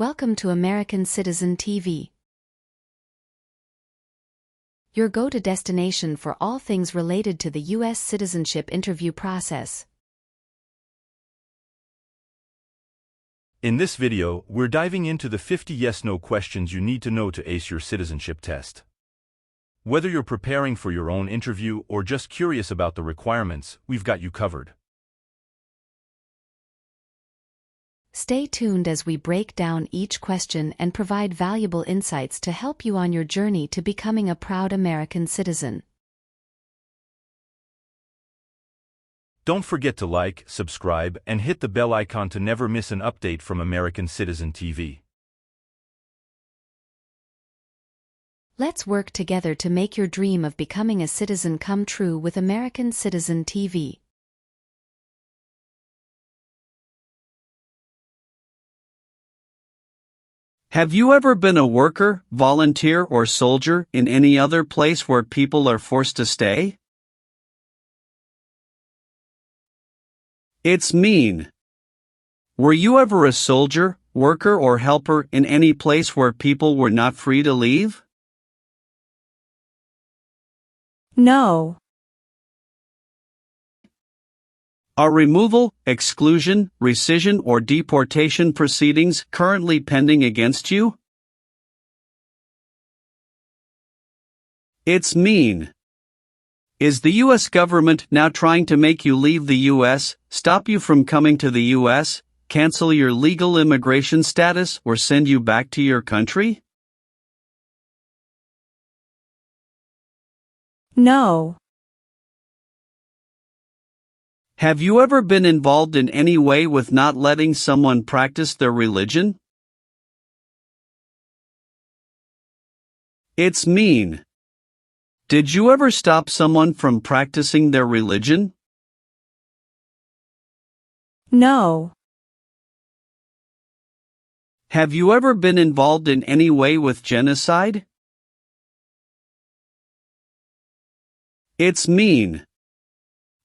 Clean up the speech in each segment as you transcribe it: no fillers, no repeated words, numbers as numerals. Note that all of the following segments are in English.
Welcome to American Citizen TV, your go-to destination for all things related to the US citizenship interview process. In this video, we're diving into the 50 yes-no questions you need to know to ace your citizenship test. Whether you're preparing for your own interview or just curious about the requirements, we've got you covered. Stay tuned as we break down each question and provide valuable insights to help you on your journey to becoming a proud American citizen. Don't forget to like, subscribe, and hit the bell icon to never miss an update from American Citizen TV. Let's work together to make your dream of becoming a citizen come true with American Citizen TV. Have you ever been a worker, volunteer, or soldier in any other place where people are forced to stay? It's mean. Were you ever a soldier, worker, or helper in any place where people were not free to leave? No. Are removal, exclusion, rescission, or deportation proceedings currently pending against you? It's mean. Is the U.S. government now trying to make you leave the U.S., stop you from coming to the U.S., cancel your legal immigration status, or send you back to your country? No. Have you ever been involved in any way with not letting someone practice their religion? It's mean. Did you ever stop someone from practicing their religion? No. Have you ever been involved in any way with genocide? It's mean.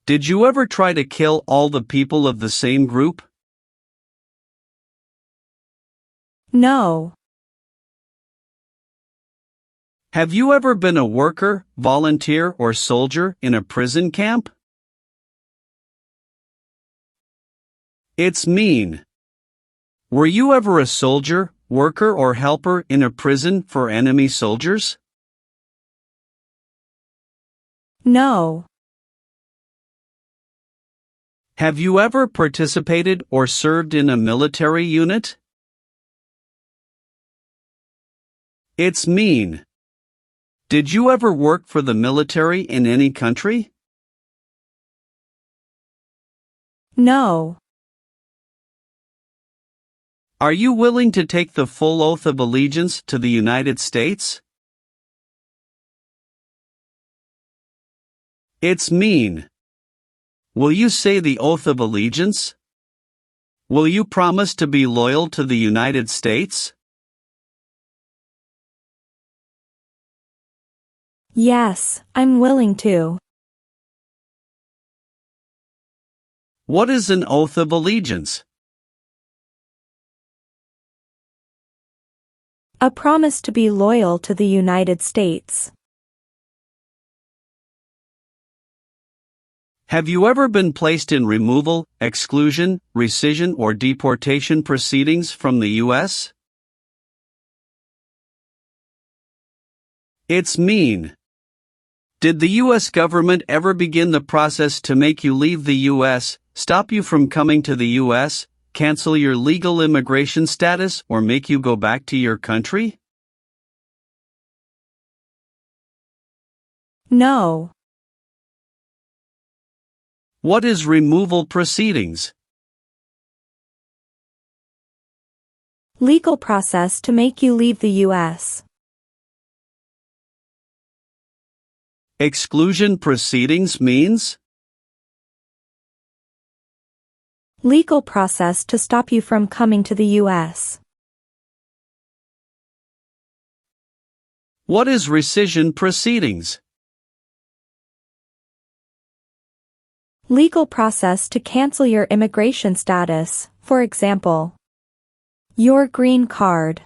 Did you ever try to kill all the people of the same group? No. Have you ever been a worker, volunteer, or soldier in a prison camp? It's mean. Were you ever a soldier, worker, or helper in a prison for enemy soldiers? No. Have you ever participated or served in a military unit? It's mean. Did you ever work for the military in any country? No. Are you willing to take the full oath of allegiance to the United States? It's mean. Will you say the oath of allegiance? Will you promise to be loyal to the United States? Yes, I'm willing to. What is an oath of allegiance? A promise to be loyal to the United States. Have you ever been placed in removal, exclusion, rescission, or deportation proceedings from the U.S.? It's mean. Did the U.S. government ever begin the process to make you leave the U.S., stop you from coming to the U.S., cancel your legal immigration status, or make you go back to your country? No. What is removal proceedings? Legal process to make you leave the U.S. Exclusion proceedings means? Legal process to stop you from coming to the U.S. What is rescission proceedings? Legal process to cancel your immigration status, for example. Your green card.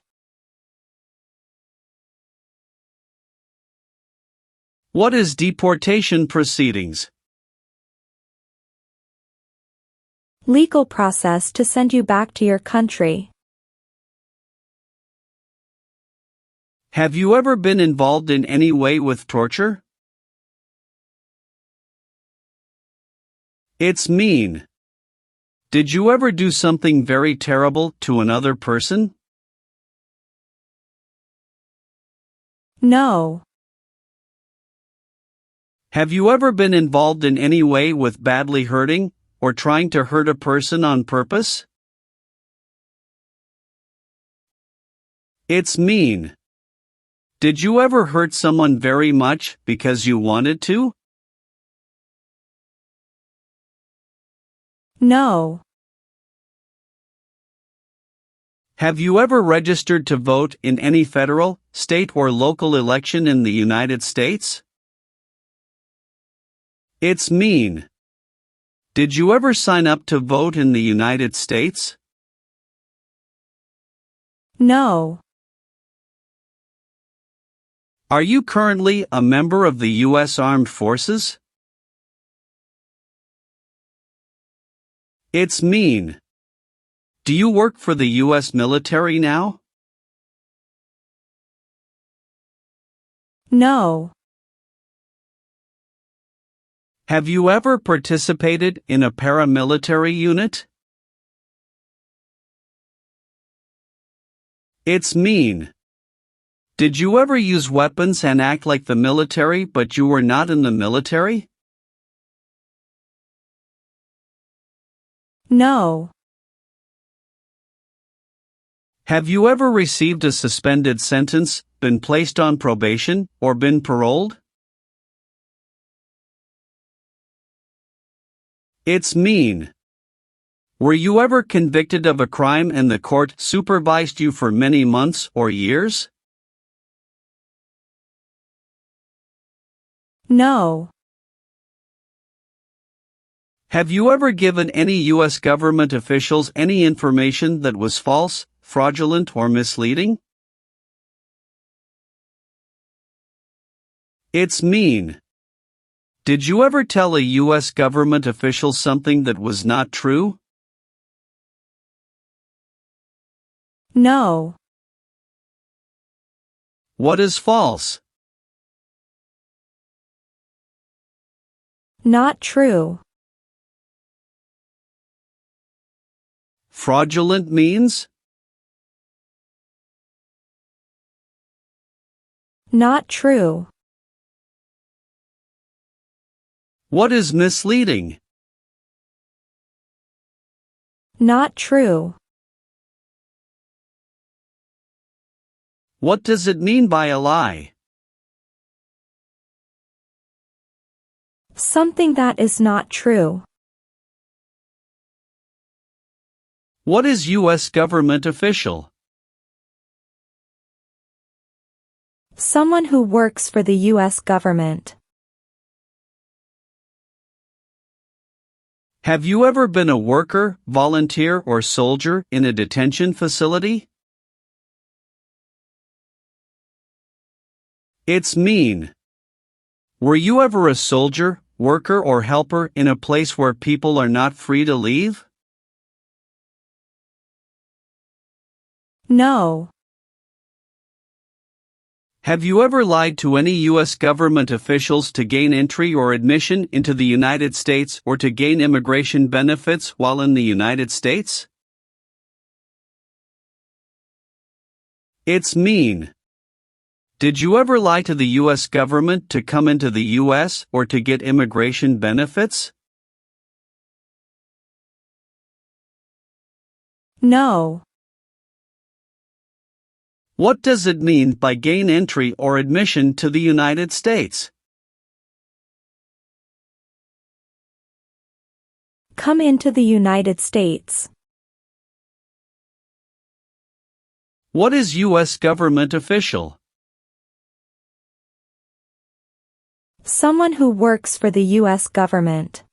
What is deportation proceedings? Legal process to send you back to your country. Have you ever been involved in any way with torture? It's mean. Did you ever do something very terrible to another person? No. Have you ever been involved in any way with badly hurting or trying to hurt a person on purpose? It's mean. Did you ever hurt someone very much because you wanted to? No. Have you ever registered to vote in any federal, state, or local election in the United States? It's mean. Did you ever sign up to vote in the United States? No. Are you currently a member of the U.S. Armed Forces? It's mean. Do you work for the U.S. military now? No. Have you ever participated in a paramilitary unit? It's mean. Did you ever use weapons and act like the military but you were not in the military? No. Have you ever received a suspended sentence, been placed on probation, or been paroled? It's mean. Were you ever convicted of a crime and the court supervised you for many months or years? No. Have you ever given any U.S. government officials any information that was false, fraudulent, or misleading? It's mean. Did you ever tell a U.S. government official something that was not true? No. What is false? Not true. Fraudulent means? Not true. What is misleading? Not true. What does it mean by a lie? Something that is not true. What is U.S. government official? Someone who works for the U.S. government. Have you ever been a worker, volunteer, or soldier in a detention facility? It's mean. Were you ever a soldier, worker, or helper in a place where people are not free to leave? No. Have you ever lied to any U.S. government officials to gain entry or admission into the United States or to gain immigration benefits while in the United States? It's mean. Did you ever lie to the U.S. government to come into the U.S. or to get immigration benefits? No. What does it mean by gain entry or admission to the United States? Come into the United States. What is U.S. government official? Someone who works for the U.S. government.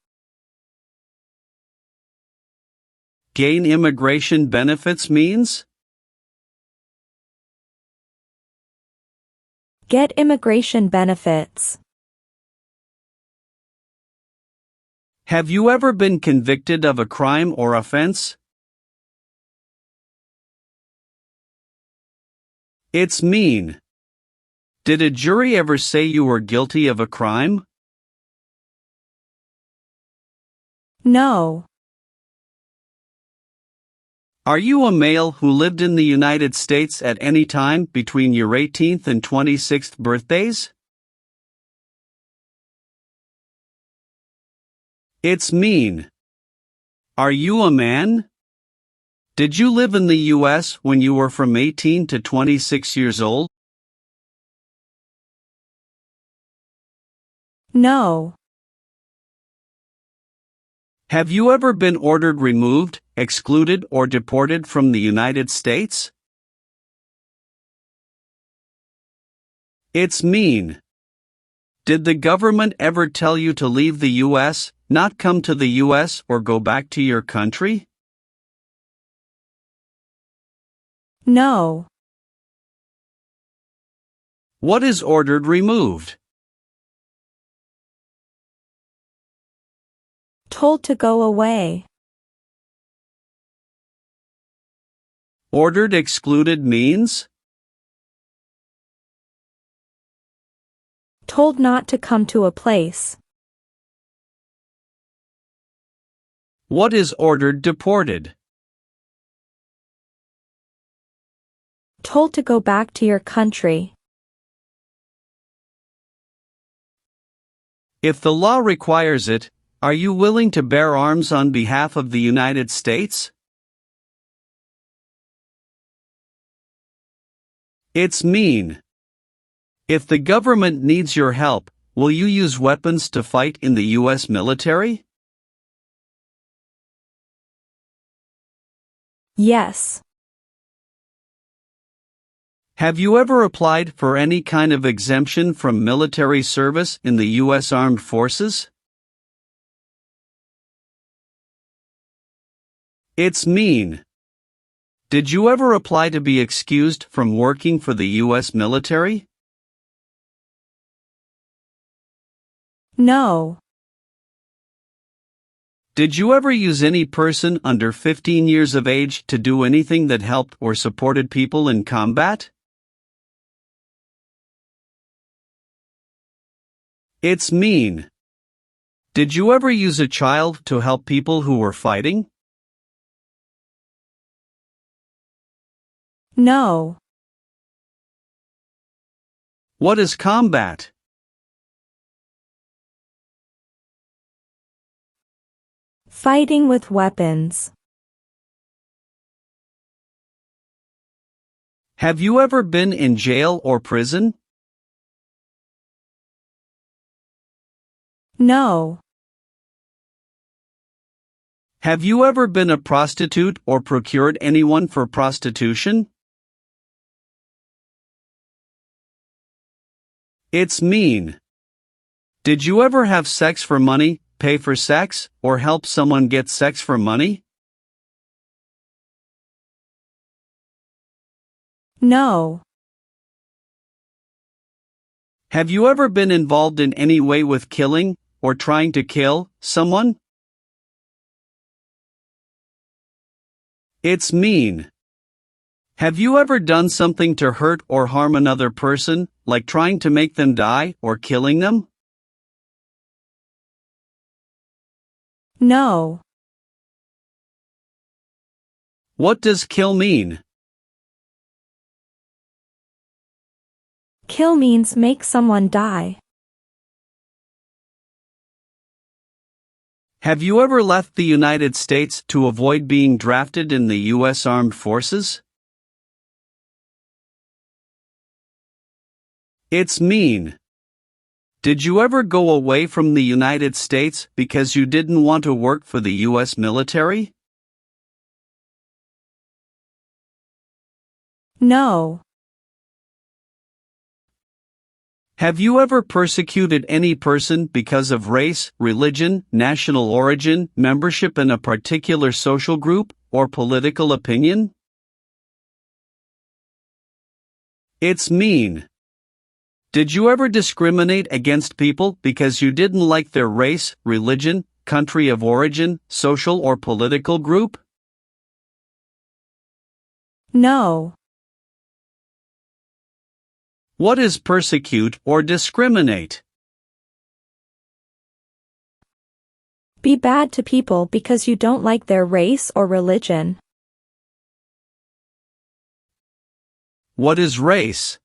Gain immigration benefits means? Get immigration benefits. Have you ever been convicted of a crime or offense? It's mean. Did a jury ever say you were guilty of a crime? No. Are you a male who lived in the United States at any time between your 18th and 26th birthdays? It's mean. Are you a man? Did you live in the U.S. when you were from 18 to 26 years old? No. Have you ever been ordered removed, excluded, or deported from the United States? It's mean. Did the government ever tell you to leave the U.S., not come to the U.S., or go back to your country? No. What is ordered removed? Told to go away. Ordered excluded means? Told not to come to a place. What is ordered deported? Told to go back to your country. If the law requires it, are you willing to bear arms on behalf of the United States? It's mean. If the government needs your help, will you use weapons to fight in the U.S. military? Yes. Have you ever applied for any kind of exemption from military service in the U.S. Armed Forces? It's mean. Did you ever apply to be excused from working for the U.S. military? No. Did you ever use any person under 15 years of age to do anything that helped or supported people in combat? It's mean. Did you ever use a child to help people who were fighting? No. What is combat? Fighting with weapons. Have you ever been in jail or prison? No. Have you ever been a prostitute or procured anyone for prostitution? It's mean. Did you ever have sex for money, pay for sex, or help someone get sex for money? No. Have you ever been involved in any way with killing, or trying to kill, someone? It's mean. Have you ever done something to hurt or harm another person, like trying to make them die or killing them? No. What does kill mean? Kill means make someone die. Have you ever left the United States to avoid being drafted in the U.S. Armed Forces? It's mean. Did you ever go away from the United States because you didn't want to work for the U.S. military? No. Have you ever persecuted any person because of race, religion, national origin, membership in a particular social group, or political opinion? It's mean. Did you ever discriminate against people because you didn't like their race, religion, country of origin, social or political group? No. What is persecute or discriminate? Be bad to people because you don't like their race or religion. What is race?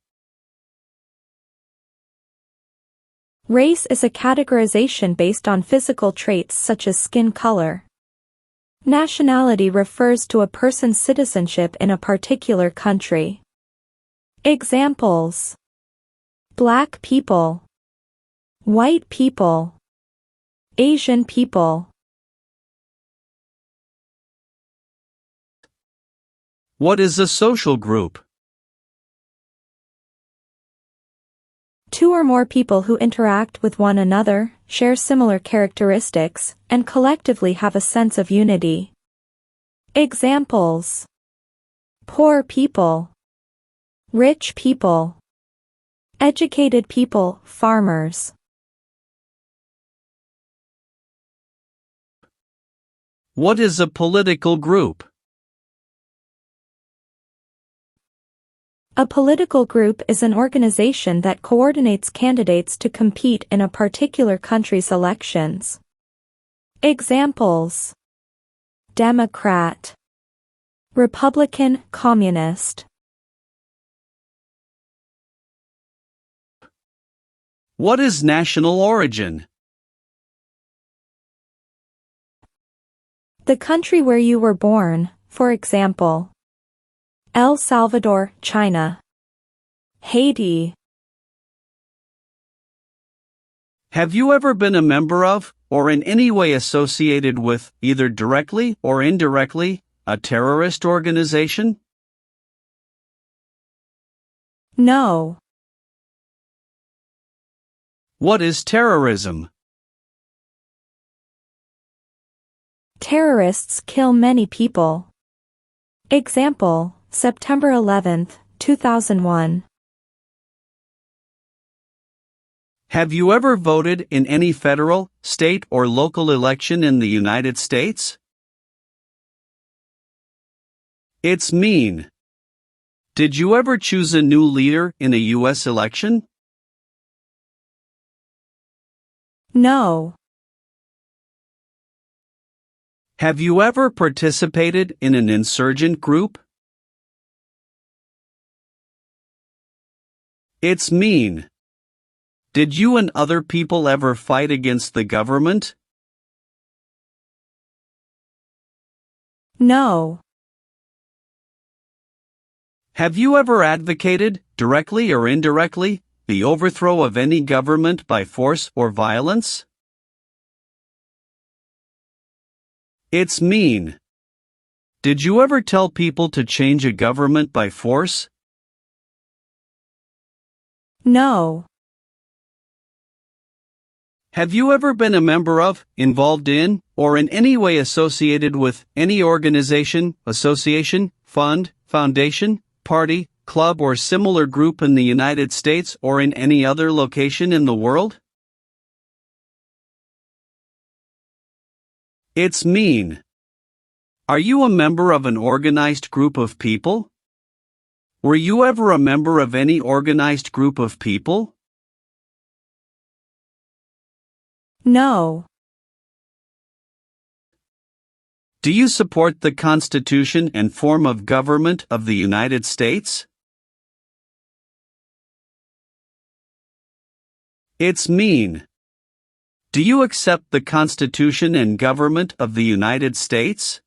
Race is a categorization based on physical traits such as skin color. Nationality refers to a person's citizenship in a particular country. Examples: Black people, white people, Asian people. What is a social group? Two or more people who interact with one another, share similar characteristics, and collectively have a sense of unity. Examples: poor people, rich people, educated people, farmers. What is a political group? A political group is an organization that coordinates candidates to compete in a particular country's elections. Examples: Democrat, Republican, Communist. What is national origin? The country where you were born, for example, El Salvador, China. Haiti. Have you ever been a member of, or in any way associated with, either directly or indirectly, a terrorist organization? No. What is terrorism? Terrorists kill many people. Example: September 11, 2001. Have you ever voted in any federal, state, or local election in the United States? It's mean. Did you ever choose a new leader in a US election? No. Have you ever participated in an insurgent group? It's mean. Did you and other people ever fight against the government? No. Have you ever advocated, directly or indirectly, the overthrow of any government by force or violence? It's mean. Did you ever tell people to change a government by force? No. Have you ever been a member of, involved in, or in any way associated with any organization, association, fund, foundation, party, club, or similar group in the United States or in any other location in the world? It's mean. Are you a member of an organized group of people? Were you ever a member of any organized group of people? No. Do you support the Constitution and form of government of the United States? It's mean. Do you accept the Constitution and government of the United States?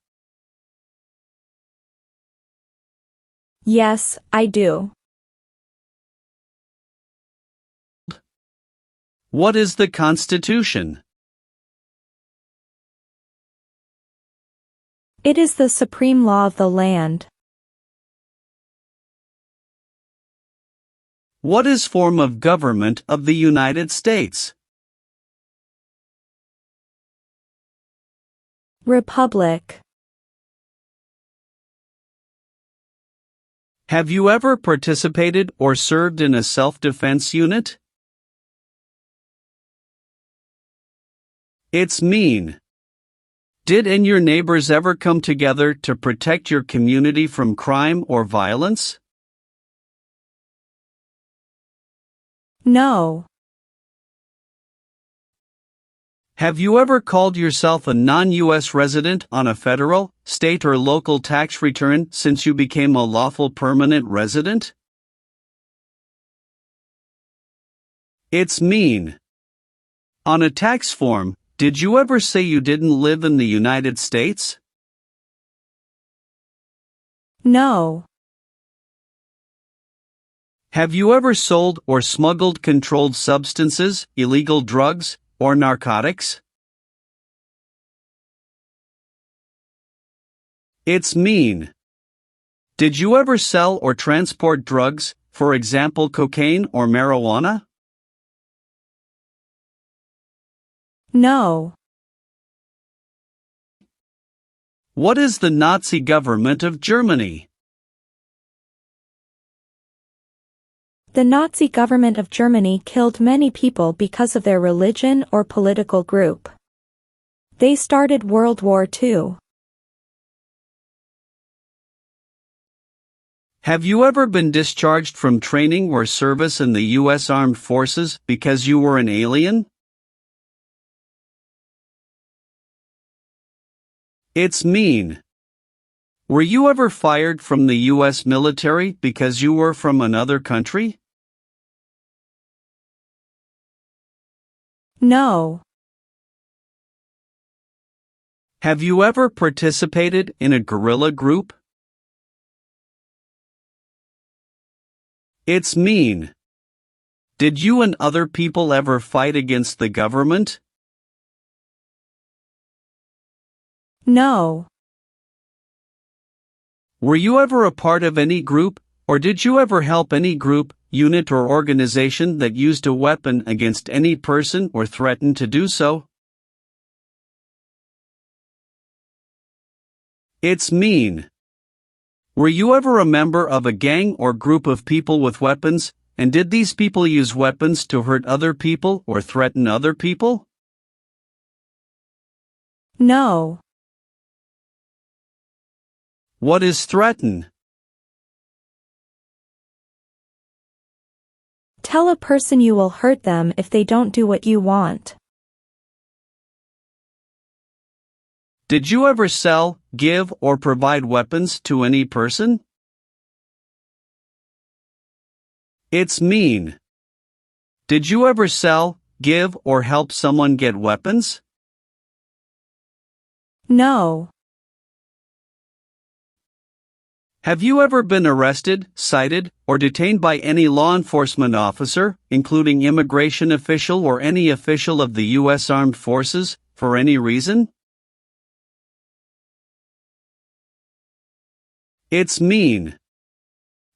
Yes, I do. What is the Constitution? It is the supreme law of the land. What is form of government of the United States? Republic. Have you ever participated or served in a self-defense unit? It's mean. Did and your neighbors ever come together to protect your community from crime or violence? No. Have you ever called yourself a non-U.S. resident on a federal, state or local tax return since you became a lawful permanent resident? It's mean. On a tax form, did you ever say you didn't live in the United States? No. Have you ever sold or smuggled controlled substances, illegal drugs, or narcotics? It's mean. Did you ever sell or transport drugs, for example cocaine or marijuana? No. What is the Nazi government of Germany? The Nazi government of Germany killed many people because of their religion or political group. They started World War II. Have you ever been discharged from training or service in the U.S. Armed Forces because you were an alien? It's mean. Were you ever fired from the U.S. military because you were from another country? No. Have you ever participated in a guerrilla group? It's mean. Did you and other people ever fight against the government? No. Were you ever a part of any group, or did you ever help any group, unit or organization that used a weapon against any person or threatened to do so? It's mean. Were you ever a member of a gang or group of people with weapons, and did these people use weapons to hurt other people or threaten other people? No. What is threaten? Tell a person you will hurt them if they don't do what you want. Did you ever sell, give, or provide weapons to any person? It's mean. Did you ever sell, give, or help someone get weapons? No. Have you ever been arrested, cited, or detained by any law enforcement officer, including immigration official or any official of the U.S. Armed Forces, for any reason? It's mean.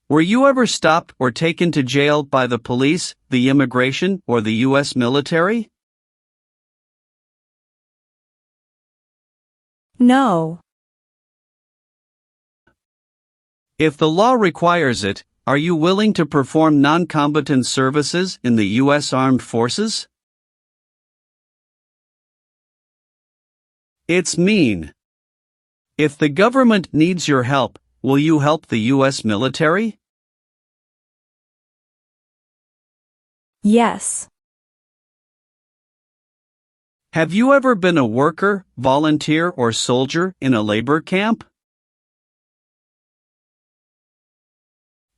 Were you ever stopped or taken to jail by the police, the immigration, or the U.S. military? No. If the law requires it, are you willing to perform non-combatant services in the U.S. Armed Forces? It's mean. If the government needs your help, will you help the U.S. military? Yes. Have you ever been a worker, volunteer, or soldier in a labor camp?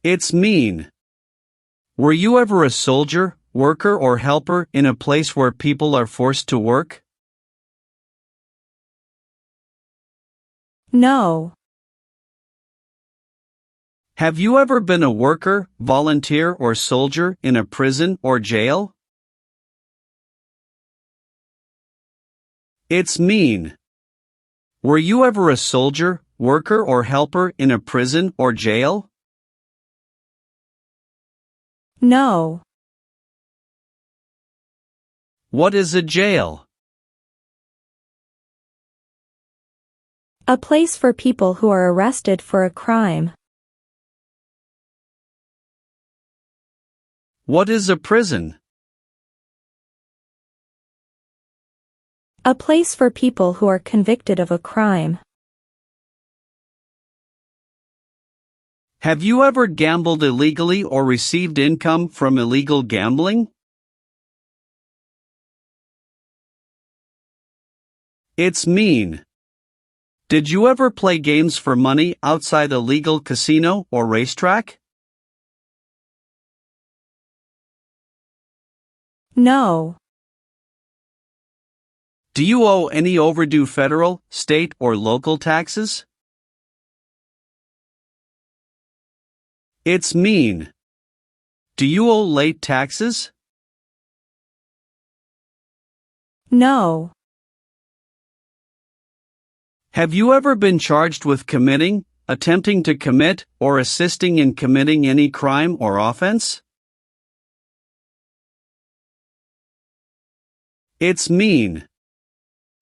It's mean. Were you ever a soldier, worker, or helper in a place where people are forced to work? No. Have you ever been a worker, volunteer, or soldier in a prison or jail? It's mean. Were you ever a soldier, worker, or helper in a prison or jail? No. What is a jail? A place for people who are arrested for a crime. What is a prison? A place for people who are convicted of a crime. Have you ever gambled illegally or received income from illegal gambling? It's mean. Did you ever play games for money outside a legal casino or racetrack? No. Do you owe any overdue federal, state, or local taxes? It's mean. Do you owe late taxes? No. Have you ever been charged with committing, attempting to commit, or assisting in committing any crime or offense? It's mean.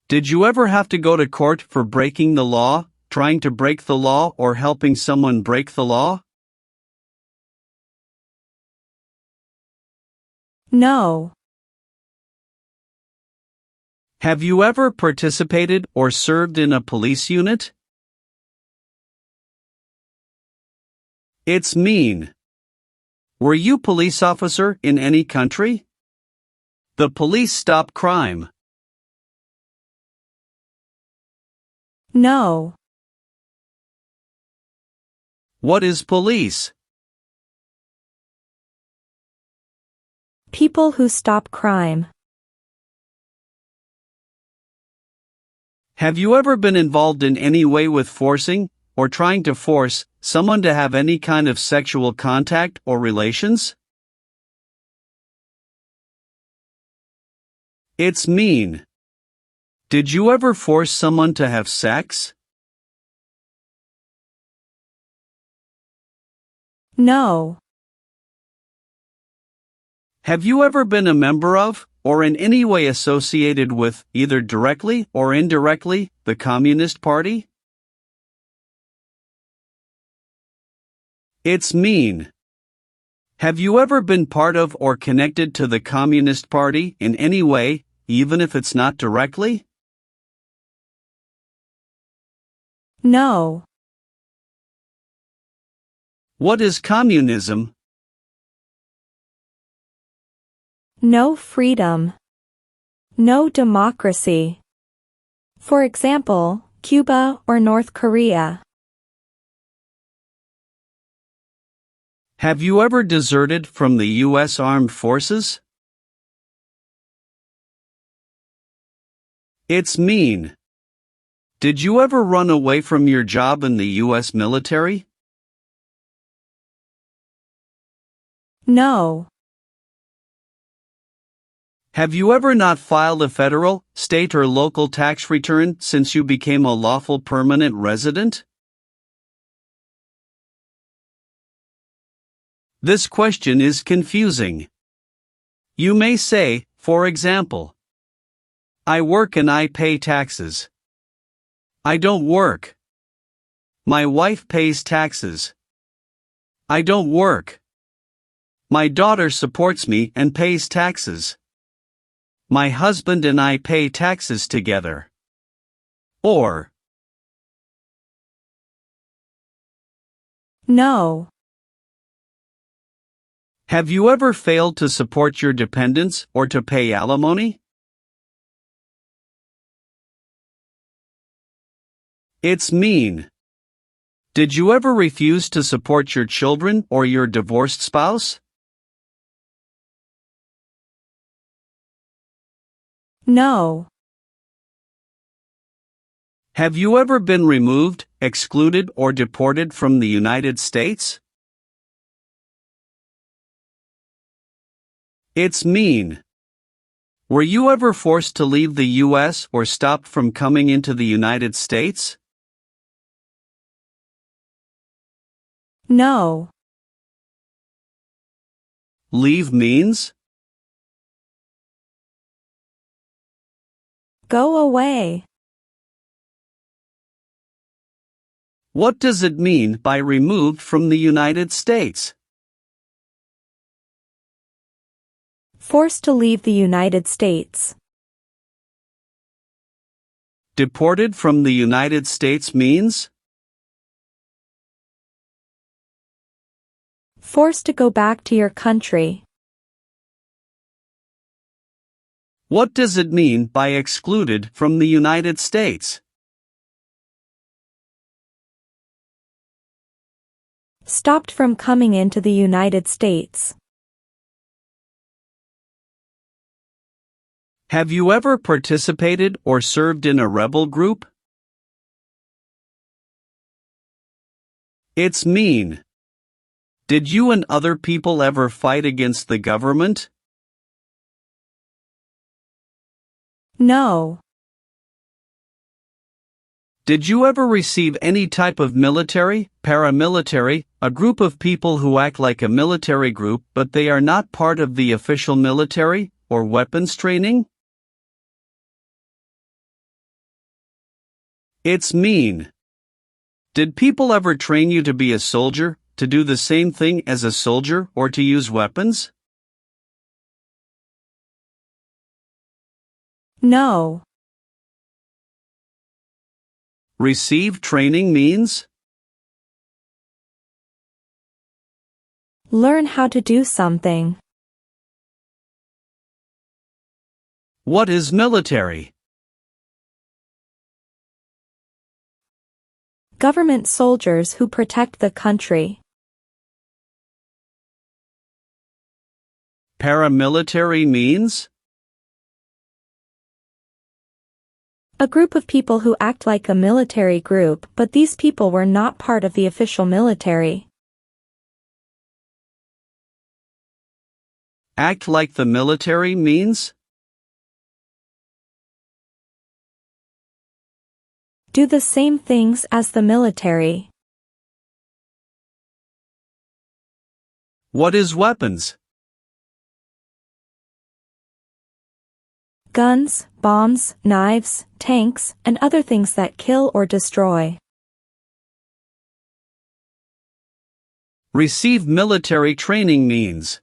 Did you ever have to go to court for breaking the law, trying to break the law, or helping someone break the law? No. Have you ever participated or served in a police unit? It's mean. Were you police officer in any country? The police stop crime. No. What is police? People who stop crime. Have you ever been involved in any way with forcing, or trying to force, someone to have any kind of sexual contact or relations? It's mean. Did you ever force someone to have sex? No. Have you ever been a member of, or in any way associated with, either directly or indirectly, the Communist Party? It's mean. Have you ever been part of or connected to the Communist Party in any way, even if it's not directly? No. What is communism? No freedom. No democracy. For example, Cuba or North Korea. Have you ever deserted from the U.S. Armed Forces? It's mean. Did you ever run away from your job in the U.S. military? No. Have you ever not filed a federal, state, or local tax return since you became a lawful permanent resident? This question is confusing. You may say, for example, I work and I pay taxes. I don't work. My wife pays taxes. I don't work. My daughter supports me and pays taxes. My husband and I pay taxes together. Or, No. have you ever failed to support your dependents or to pay alimony? It's mean. Did you ever refuse to support your children or your divorced spouse? No. Have you ever been removed, excluded, or deported from the United States? It's mean. Were you ever forced to leave the U.S. or stopped from coming into the United States? No. Leave means? Go away. What does it mean by removed from the United States? Forced to leave the United States. Deported from the United States means? Forced to go back to your country. What does it mean by excluded from the United States? Stopped from coming into the United States. Have you ever participated or served in a rebel group? It's mean. Did you and other people ever fight against the government? No. Did you ever receive any type of military, paramilitary, a group of people who act like a military group but they are not part of the official military, or weapons training? It's mean. Did people ever train you to be a soldier, to do the same thing as a soldier or to use weapons? No. Receive training means? Learn how to do something. What is military? Government soldiers who protect the country. Paramilitary means? A group of people who act like a military group, but these people were not part of the official military. Act like the military means? Do the same things as the military. What is weapons? Guns, bombs, knives, tanks, and other things that kill or destroy. Receive military training means?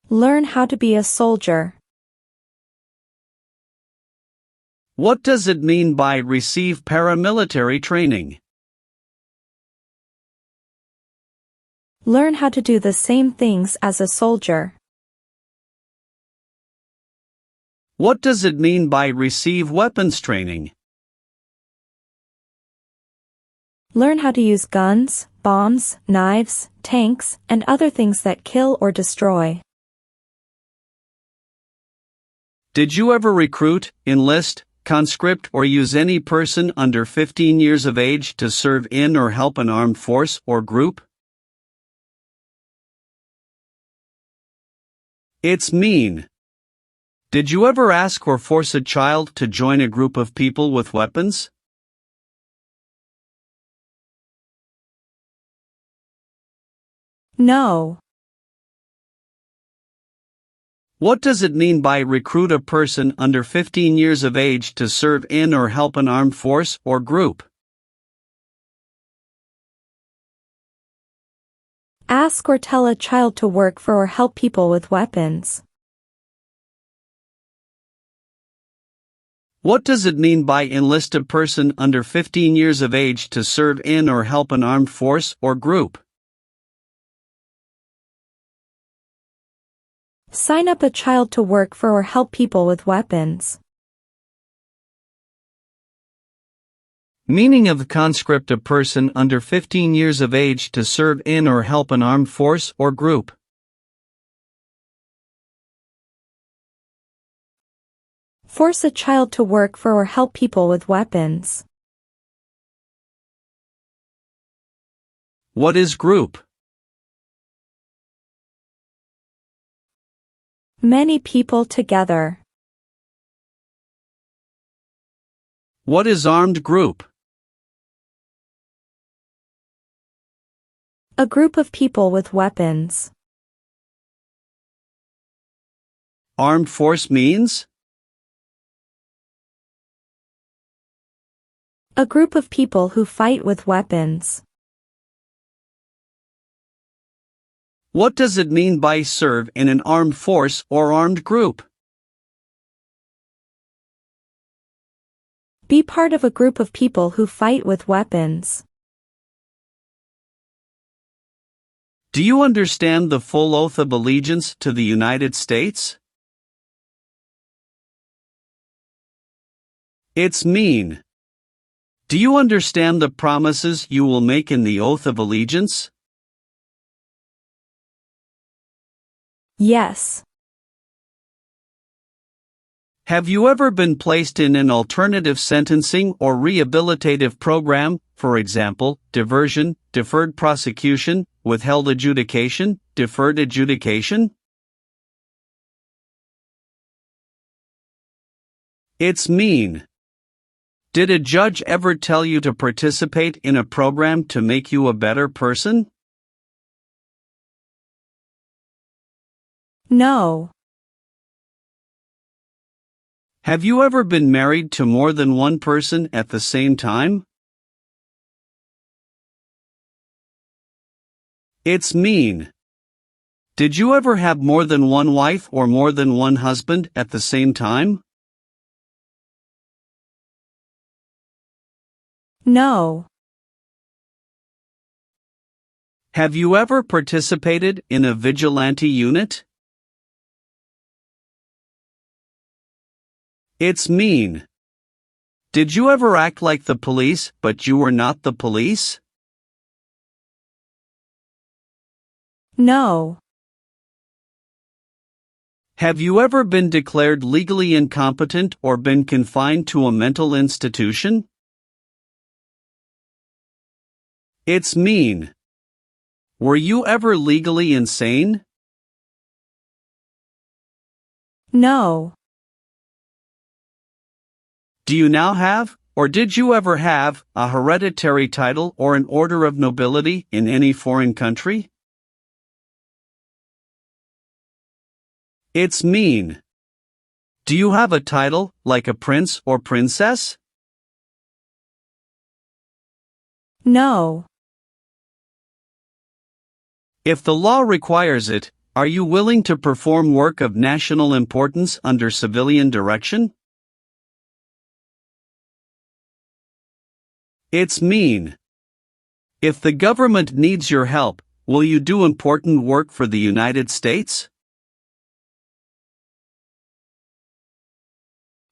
Learn how to be a soldier. What does it mean by receive paramilitary training? Learn how to do the same things as a soldier. What does it mean by receive weapons training? Learn how to use guns, bombs, knives, tanks, and other things that kill or destroy. Did you ever recruit, enlist, conscript or use any person under 15 years of age to serve in or help an armed force or group? It's mean. Did you ever ask or force a child to join a group of people with weapons? No. What does it mean by recruit a person under 15 years of age to serve in or help an armed force or group? Ask or tell a child to work for or help people with weapons. What does it mean by enlist a person under 15 years of age to serve in or help an armed force or group? Sign up a child to work for or help people with weapons. Meaning of conscript a person under 15 years of age to serve in or help an armed force or group. Force a child to work for or help people with weapons. What is group? Many people together. What is armed group? A group of people with weapons. Armed force means? A group of people who fight with weapons. What does it mean by serve in an armed force or armed group? Be part of a group of people who fight with weapons. Do you understand the full oath of allegiance to the United States? It's mean. Do you understand the promises you will make in the oath of allegiance? Yes. Have you ever been placed in an alternative sentencing or rehabilitative program, for example, diversion, deferred prosecution, withheld adjudication, deferred adjudication? It's mean. Did a judge ever tell you to participate in a program to make you a better person? No. Have you ever been married to more than one person at the same time? It's mean. Did you ever have more than one wife or more than one husband at the same time? No. Have you ever participated in a vigilante unit? It's mean. Did you ever act like the police, but you were not the police? No. Have you ever been declared legally incompetent or been confined to a mental institution? It's mean. Were you ever legally insane? No. Do you now have, or did you ever have, a hereditary title or an order of nobility in any foreign country? It's mean. Do you have a title, like a prince or princess? No. If the law requires it, are you willing to perform work of national importance under civilian direction? It's mean. If the government needs your help, will you do important work for the United States?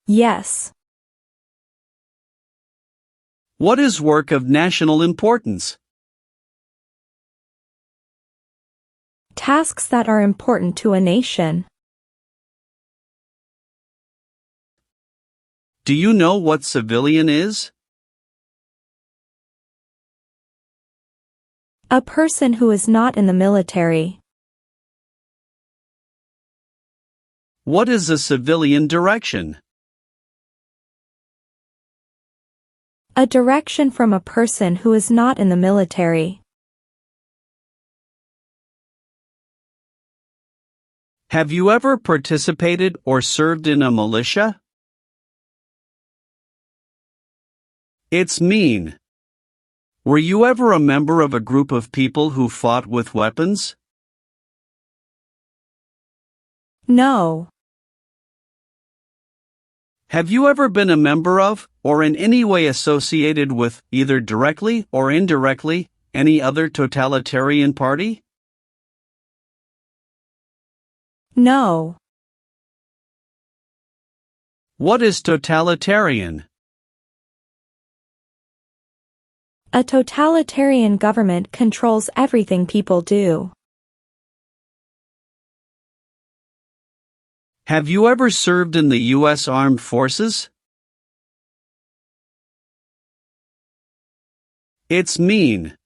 Yes. What is work of national importance? Tasks that are important to a nation. Do you know what civilian is? A person who is not in the military. What is a civilian direction? A direction from a person who is not in the military. Have you ever participated or served in a militia? It's mean. Were you ever a member of a group of people who fought with weapons? No. Have you ever been a member of, or in any way associated with, either directly or indirectly, any other totalitarian party? No. What is totalitarian? A totalitarian government controls everything people do. Have you ever served in the U.S. Armed Forces? It's mean.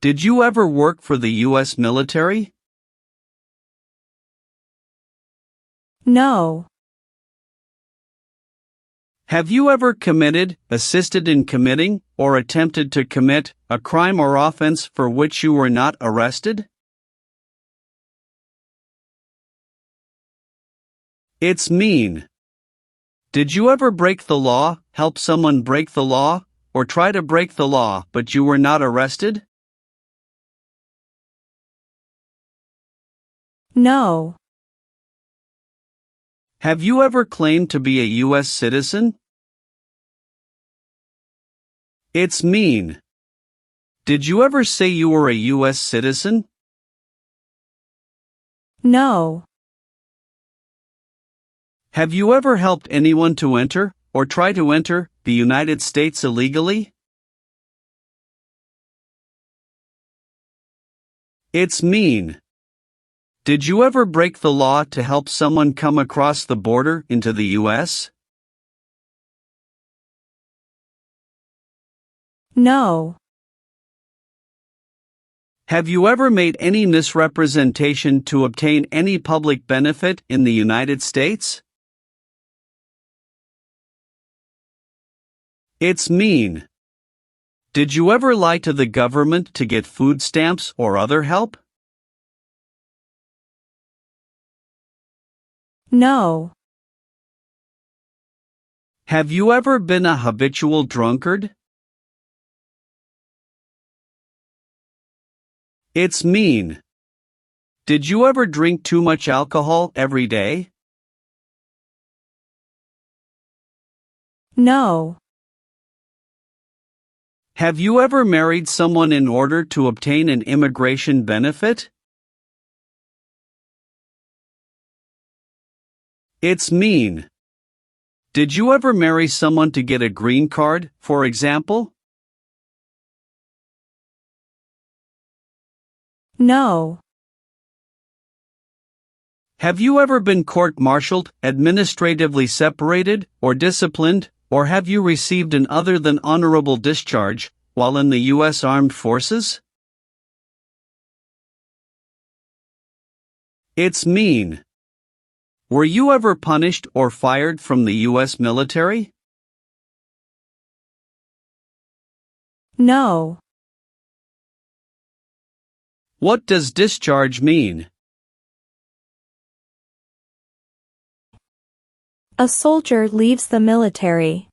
Did you ever work for the U.S. military? No. Have you ever committed, assisted in committing, or attempted to commit a crime or offense for which you were not arrested? It's mean. Did you ever break the law, help someone break the law, or try to break the law but you were not arrested? No. Have you ever claimed to be a US citizen? It's mean. Did you ever say you were a US citizen? No. Have you ever helped anyone to enter, or try to enter, the United States illegally? It's mean. Did you ever break the law to help someone come across the border into the US? No. Have you ever made any misrepresentation to obtain any public benefit in the United States? It's mean. Did you ever lie to the government to get food stamps or other help? No. Have you ever been a habitual drunkard? It's mean. Did you ever drink too much alcohol every day? No. Have you ever married someone in order to obtain an immigration benefit? It's mean. Did you ever marry someone to get a green card, for example? No. Have you ever been court-martialed, administratively separated, or disciplined, or have you received an other than honorable discharge while in the U.S. Armed Forces? It's mean. Were you ever punished or fired from the U.S. military? No. What does discharge mean? A soldier leaves the military.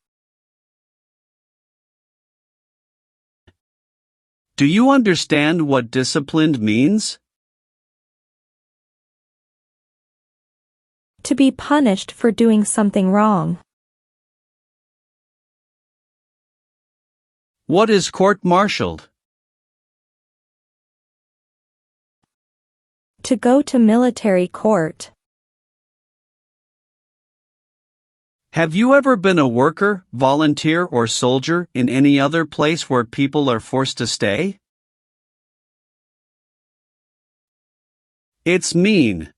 Do you understand what disciplined means? To be punished for doing something wrong. What is court-martialed? To go to military court. Have you ever been a worker, volunteer, or soldier in any other place where people are forced to stay? It's mean.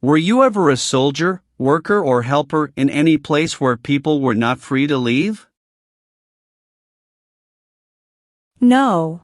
Were you ever a soldier, worker, or helper in any place where people were not free to leave? No.